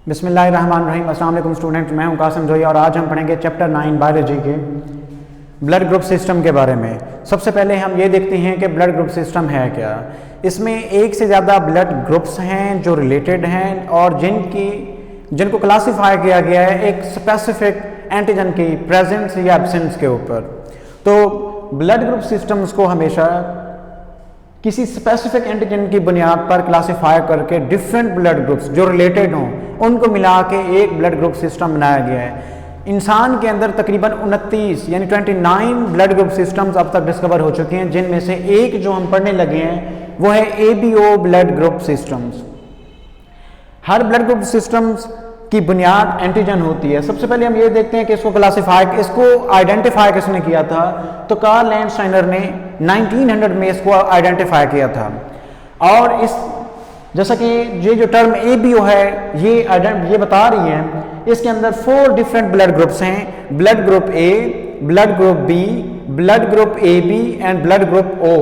बिस्मिल्लाहिर्रहमानिर्रहीम। अस्सलाम वालेकुम स्टूडेंट्स, मैं हूं कासिम जोई और आज हम पढ़ेंगे चैप्टर 9 बायोलॉजी के ब्लड ग्रुप सिस्टम के बारे में। सबसे पहले हम ये देखते हैं कि ब्लड ग्रुप सिस्टम है क्या। इसमें एक से ज़्यादा ब्लड ग्रुप्स हैं जो रिलेटेड हैं और जिनको क्लासीफाई किया गया है एक स्पेसिफिक एंटीजन की प्रेजेंस या एब्सेंस के ऊपर। तो ब्लड ग्रुप सिस्टम्स को हमेशा किसी स्पेसिफिक एंटीजन की बुनियाद पर क्लासीफाई करके डिफरेंट ब्लड ग्रुप्स जो रिलेटेड हों उनको मिला के एक ब्लड ग्रुप सिस्टम बनाया गया है। इंसान के अंदर तकरीबन 29 यानी 29 ब्लड ग्रुप सिस्टम्स अब तक डिस्कवर हो चुके हैं, जिनमें से एक जो हम पढ़ने लगे हैं वो है ABO ब्लड ग्रुप सिस्टम्स। हर ब्लड ग्रुप सिस्टम्स की बुनियाद एंटीजन होती है। सबसे पहले हम ये देखते हैं कि इसको आइडेंटिफाई किसने किया था। तो कार्ल लैंडस्टाइनर ने 1900 में इसको आइडेंटिफाई किया था। और जैसा कि ये जो टर्म ABO है ये बता रही है, इसके अंदर 4 डिफरेंट ब्लड ग्रुप्स हैं। Blood group A, blood group B, blood group AB and blood group O।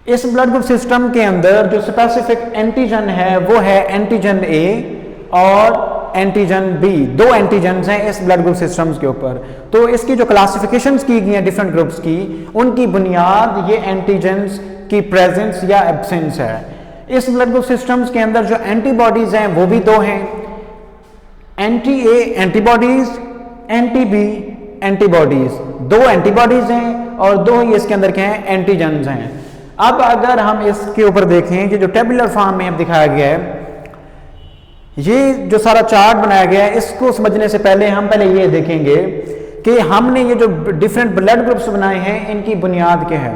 इस ब्लड ग्रुप सिस्टम के अंदर जो स्पेसिफिक एंटीजन है वो है एंटीजन A और एंटीजन B। 2 एंटीजन्स हैं इस ब्लड ग्रुप सिस्टम्स के ऊपर। तो इसकी जो क्लासिफिकेशंस की गई हैं डिफरेंट ग्रुप्स की, उनकी बुनियाद ये एंटीजन्स की प्रेजेंस या एब्सेंस है। इस ब्लड ग्रुप सिस्टम्स के अंदर जो एंटीबॉडीज हैं वो भी 2 हैं, एंटी-A एंटीबॉडीज, एंटी-B एंटीबॉडीज। 2 एंटीबॉडीज हैं और 2 ही इसके अंदर क्या हैं, एंटीजन्स हैं। अब अगर हम इसके ऊपर देखें कि जो टेबुलर फॉर्म में अब दिखाया गया है, ये जो सारा चार्ट बनाया गया है, इसको समझने से पहले हम ये देखेंगे कि हमने ये जो डिफरेंट ब्लड ग्रुप्स बनाए हैं इनकी बुनियाद क्या है।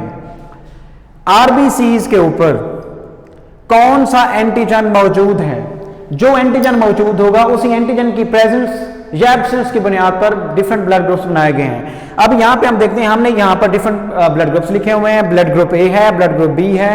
RBCs के ऊपर कौन सा एंटीजन मौजूद है, जो एंटीजन मौजूद होगा उसी एंटीजन की प्रेजेंस या एब्सेंस की बुनियाद पर डिफरेंट ब्लड ग्रुप्स बनाए गए हैं। अब यहाँ पे हम देखते हैं, हमने यहाँ पर डिफरेंट ब्लड ग्रुप्स लिखे हुए हैं। ब्लड ग्रुप A है, ब्लड ग्रुप B है,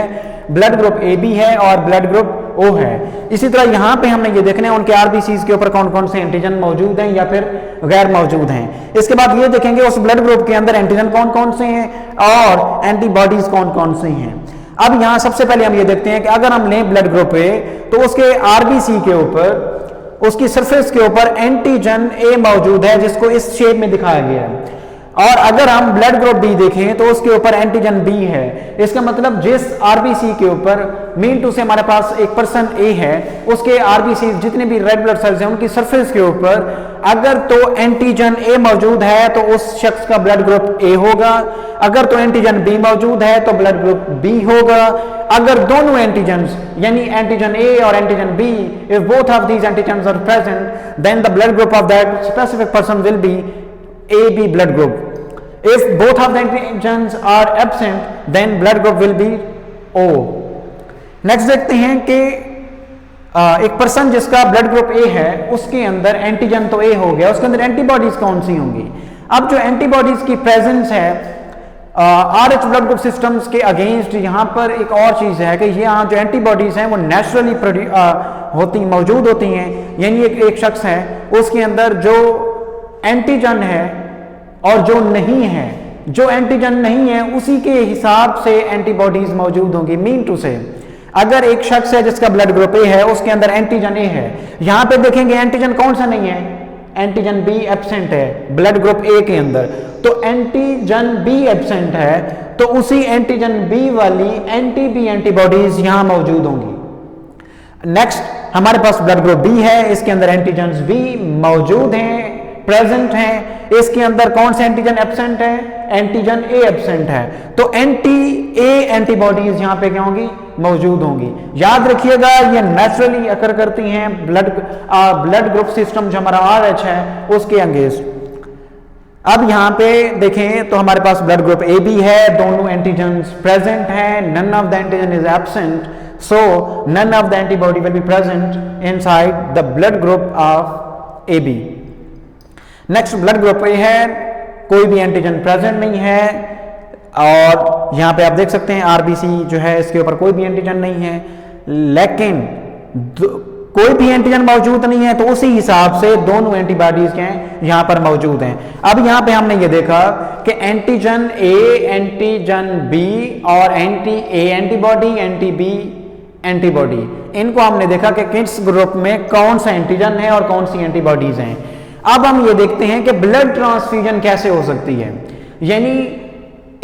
ब्लड ग्रुप AB है और ब्लड ग्रुप O है। इसी तरह यहाँ पे हमने ये देखना है उनके RBCs के ऊपर कौन कौन से एंटीजन मौजूद हैं या फिर गैर मौजूद हैं। इसके बाद ये देखेंगे उस ब्लड ग्रुप के अंदर एंटीजन कौन कौन से हैं और एंटीबॉडीज कौन कौन से हैं। अब यहाँ सबसे पहले हम ये देखते हैं कि अगर हम लें ब्लड ग्रुप A तो उसके RBC के ऊपर, उसकी सरफेस के ऊपर एंटीजन A मौजूद है जिसको इस शेप में दिखाया गया है। और अगर हम ब्लड ग्रुप B देखें तो उसके ऊपर एंटीजन B है। इसका मतलब जिस RBC के ऊपर मीन टू से हमारे पास एक पर्सन A है, उसके RBC जितने भी रेड ब्लड सेल्स हैं उनकी सरफेस के ऊपर अगर तो एंटीजन A मौजूद है तो उस शख्स का ब्लड ग्रुप A होगा। अगर तो एंटीजन B मौजूद है तो ब्लड ग्रुप B होगा। अगर दोनों एंटीजन्स यानी एंटीजन A और antigen B, if both of these antigens are present, then the blood group of that specific person will be AB blood group. If both of the antigens are absent, then blood group will be O. Next देखते हैं कि एक person जिसका blood group A है उसके अंदर antigen तो A हो गया, उसके अंदर एंटीबॉडीज कौन सी होंगी। अब जो एंटीबॉडीज की प्रेजेंस है RH ब्लड ग्रुप सिस्टम्स के अगेंस्ट, यहाँ पर एक और चीज है कि यहाँ जो एंटीबॉडीज हैं वो नेचुरली मौजूद होती हैं। यानी एक शख्स है उसके अंदर जो एंटीजन है और जो नहीं है, जो एंटीजन नहीं है उसी के हिसाब से एंटीबॉडीज मौजूद होंगी। मीन टू से अगर एक शख्स है जिसका ब्लड ग्रुप A है, उसके अंदर एंटीजन A है, यहां पे देखेंगे एंटीजन कौन सा नहीं है, एंटीजन B एब्सेंट है ब्लड ग्रुप A के अंदर। तो एंटीजन B एब्सेंट है तो उसी एंटीजन B वाली एंटी-B एंटीबॉडीज यहां मौजूद होंगी। नेक्स्ट हमारे पास ब्लड ग्रुप B है, इसके अंदर एंटीजन B मौजूद हैं, प्रेजेंट है। इसके अंदर कौन से एंटीजन एब्सेंट है, एंटीजन A एब्सेंट है। तो एंटी-A एंटीबॉडीज यहां पे क्या होंगी, मौजूद होंगी। याद रखिएगा ये नेचुरली अकर करती हैं ब्लड ग्रुप सिस्टम जो हमारा RH है उसके अगेंस्ट। अब यहां पे देखें तो हमारे पास ब्लड ग्रुप AB है, दोनों एंटीजन्स प्रेजेंट हैं, none of the antigen is absent, so none of the antibody will be present inside the blood group of AB। Next blood group A है, कोई भी एंटीजन प्रेजेंट नहीं है और यहां पे आप देख सकते हैं RBC जो है इसके ऊपर कोई भी एंटीजन नहीं है, लेकिन कोई भी एंटीजन मौजूद नहीं है तो उसी हिसाब से दोनों एंटीबॉडीज के यहां पर मौजूद हैं। अब यहां पे हमने ये देखा कि एंटीजन A, एंटीजन B और एंटी-A एंटीबॉडी, एंटी-B एंटीबॉडी। इनको हमने देखा कि किस ग्रुप में कौन सा एंटीजन है और कौन सी एंटीबॉडीज हैं। अब हम ये देखते हैं कि ब्लड ट्रांसफ्यूजन कैसे हो सकती है, यानी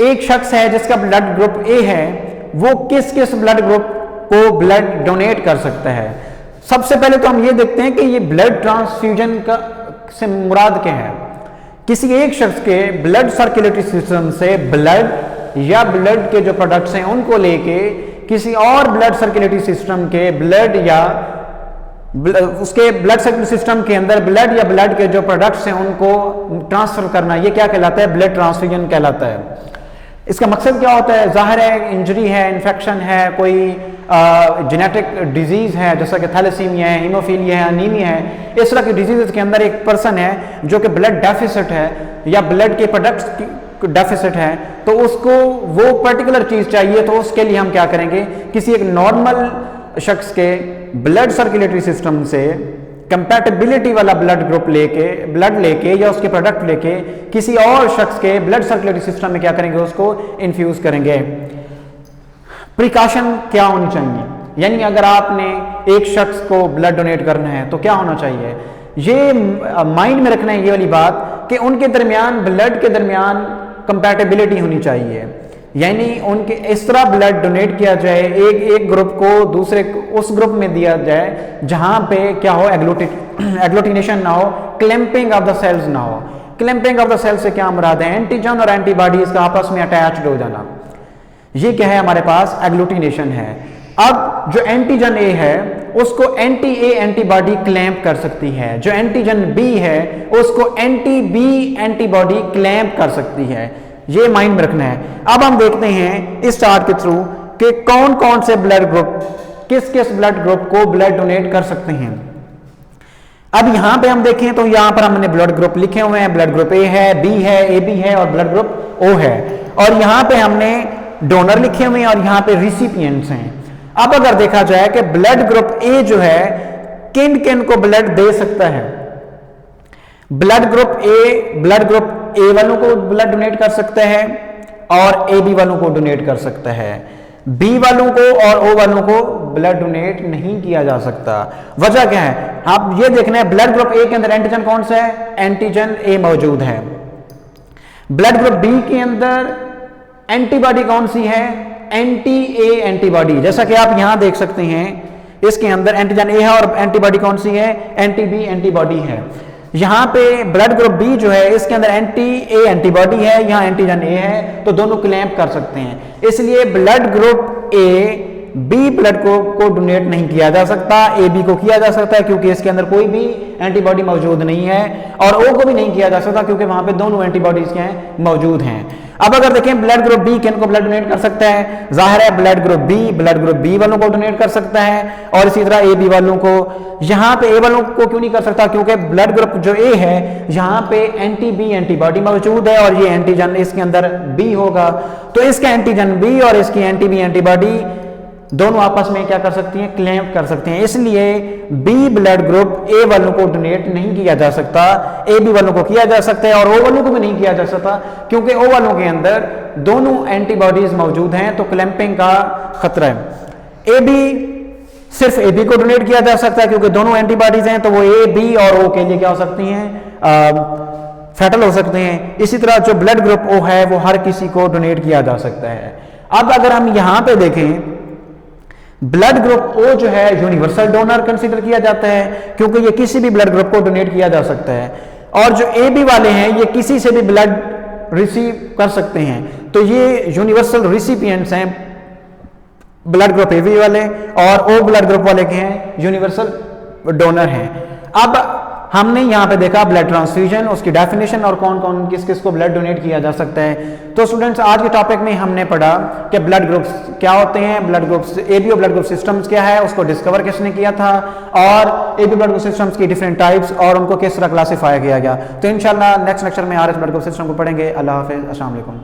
एक शख्स है जिसका ब्लड ग्रुप ए है, वो किस किस ब्लड ग्रुप को ब्लड डोनेट कर सकता है। सबसे पहले तो हम ये देखते हैं कि ये ब्लड ट्रांसफ्यूजन का से मुराद क्या है। किसी एक शख्स के ब्लड सर्कुलेटरी सिस्टम से ब्लड या ब्लड के जो प्रोडक्ट्स हैं उनको लेके किसी और ब्लड सर्कुलेटरी सिस्टम के ब्लड या उसके ब्लड सर्कुलेटरी सिस्टम के अंदर ब्लड या ब्लड के जो प्रोडक्ट्स हैं उनको ट्रांसफर करना, ये क्या कहलाता है? ब्लड ट्रांसफ्यूजन कहलाता है। इसका मकसद क्या होता है? जाहिर है इंजरी है, इन्फेक्शन है, कोई जेनेटिक डिजीज है जैसा कि थैलेसीमिया है, हीमोफीलिया है, अनीमिया है, इस तरह की डिजीज के अंदर एक पर्सन है जो कि ब्लड डेफिसिट है या ब्लड के प्रोडक्ट्स की डेफिसिट है, तो उसको वो पर्टिकुलर चीज चाहिए, तो उसके लिए हम क्या करेंगे? किसी एक नॉर्मल शख्स के ब्लड सर्कुलेटरी सिस्टम से कंपैटिबिलिटी वाला ब्लड लेके या उसके प्रोडक्ट लेके किसी और शख्स के ब्लड सर्कुलेटरी सिस्टम में क्या करेंगे? उसको इन्फ्यूज करेंगे। प्रिकॉशन क्या होनी चाहिए, यानी अगर आपने एक शख्स को ब्लड डोनेट करना है तो क्या होना चाहिए? ये माइंड में रखना है ये वाली बात कि उनके दरमियान ब्लड के दरमियान कंपैटिबिलिटी होनी चाहिए, यानी उनके इस तरह ब्लड डोनेट किया जाए, एक ग्रुप को दूसरे उस ग्रुप में दिया जाए जहां पे क्या हो? एग्लूटिनेशन ना हो, क्लैंपिंग ऑफ द सेल्स ना हो। क्लैंपिंग ऑफ द सेल्स से क्या मुराद है? एंटीजन और एंटीबॉडीज का आपस में अटैच्ड हो जाना। ये क्या है? हमारे पास एग्लूटिनेशन है। अब जो एंटीजन ए है उसको एंटी ए एंटीबॉडी क्लैंप कर सकती है, जो एंटीजन बी है उसको एंटी बी एंटीबॉडी क्लैंप कर सकती है। ये माइंड में रखना है। अब हम देखते हैं इस चार्ट के थ्रू कि कौन कौन से ब्लड ग्रुप किस किस ब्लड ग्रुप को ब्लड डोनेट कर सकते हैं। अब यहां पे हम देखें तो यहां पर हमने ब्लड ग्रुप लिखे हुए हैं। ब्लड ग्रुप ए है, बी है, ए बी है और ब्लड ग्रुप ओ है, और यहां पे हमने डोनर लिखे हुए हैं और यहां पे रिसिपिएंट्स हैं। अब अगर देखा जाए कि ब्लड ग्रुप ए जो है किन किन को ब्लड दे सकता है, ब्लड ग्रुप ए वालों को ब्लड डोनेट कर सकता है और ए बी वालों को डोनेट कर सकता है। बी वालों को और ओ वालों को ब्लड डोनेट नहीं किया जा सकता। वजह क्या है? आप ये देखना है ब्लड ग्रुप ए के अंदर एंटीजन कौन सा है? एंटीजन ए मौजूद है। ब्लड ग्रुप बी के अंदर एंटीबॉडी कौन सी है? Anti A antibody. जैसा कि आप यहां देख सकते हैं इसके अंदर एंटीजन ए है और एंटीबॉडी कौन सी है? एंटी बी एंटीबॉडी है। यहां पे ब्लड ग्रुप बी जो है इसके अंदर एंटी ए एंटीबॉडी है, यहां एंटीजन ए है, तो दोनों क्लैंप कर सकते हैं। इसलिए blood group A B blood को डोनेट नहीं किया जा सकता, ए बी को किया जा सकता है क्योंकि इसके अंदर कोई भी एंटीबॉडी मौजूद नहीं है, और ओ को भी नहीं किया जा सकता क्योंकि वहां पे दोनों एंटीबॉडीज क्या हैं? मौजूद हैं। अब अगर देखें ब्लड ग्रुप बी किन को ब्लड डोनेट कर सकता है? जाहिर है ब्लड ग्रुप बी वालों को डोनेट कर सकता है, और इसी तरह ए बी वालों को। यहां पे ए वालों को क्यों नहीं कर सकता? क्योंकि ब्लड ग्रुप जो ए है यहां पे एंटी बी एंटीबॉडी मौजूद है और ये एंटीजन इसके अंदर बी होगा, तो इसका एंटीजन बी और इसकी एंटी बी एंटीबॉडी दोनों आपस में क्या कर सकती हैं? क्लैंप कर सकते हैं। इसलिए बी ब्लड ग्रुप ए वालों को डोनेट नहीं किया जा सकता, ए बी वालों को किया जा सकता है, और ओ वालों को भी नहीं किया जा सकता क्योंकि ओ वालों के अंदर दोनों एंटीबॉडीज मौजूद हैं, तो क्लैंपिंग का खतरा है। ए बी सिर्फ ए बी को डोनेट किया जा सकता है क्योंकि दोनों एंटीबॉडीज हैं, तो वो ए बी और ओ के लिए क्या हो सकती हैं? फैटल हो सकते हैं। इसी तरह जो ब्लड ग्रुप ओ है वो हर किसी को डोनेट किया जा सकता है। अब अगर हम यहां पे देखें ब्लड ग्रुप ओ जो है यूनिवर्सल डोनर कंसीडर किया जाता है क्योंकि ये किसी भी ब्लड ग्रुप को डोनेट किया जा सकता है, और जो ए बी वाले हैं ये किसी से भी ब्लड रिसीव कर सकते हैं, तो ये यूनिवर्सल रिसिपिएंट्स हैं ब्लड ग्रुप ए बी वाले, और ओ ब्लड ग्रुप वाले के हैं यूनिवर्सल डोनर हैं। अब हमने यहाँ पे देखा ब्लड ट्रांसफ्यूजन, उसकी डेफिनेशन और कौन कौन किस किस को ब्लड डोनेट किया जा सकता है। तो स्टूडेंट्स आज के टॉपिक में हमने पढ़ा कि ब्लड ग्रुप्स क्या होते हैं, blood groups A B blood group systems क्या है, उसको डिस्कवर किसने किया था, और A B blood group systems की डिफरेंट टाइप्स और उनको किस तरह क्लासीफाई किया गया। तो इंशाल्लाह नेक्स्ट लेक्चर में आरएच ब्लड ग्रुप सिस्टम को पढ़ेंगे। अल्लाह हाफिज़, अस्सलाम वालेकुम।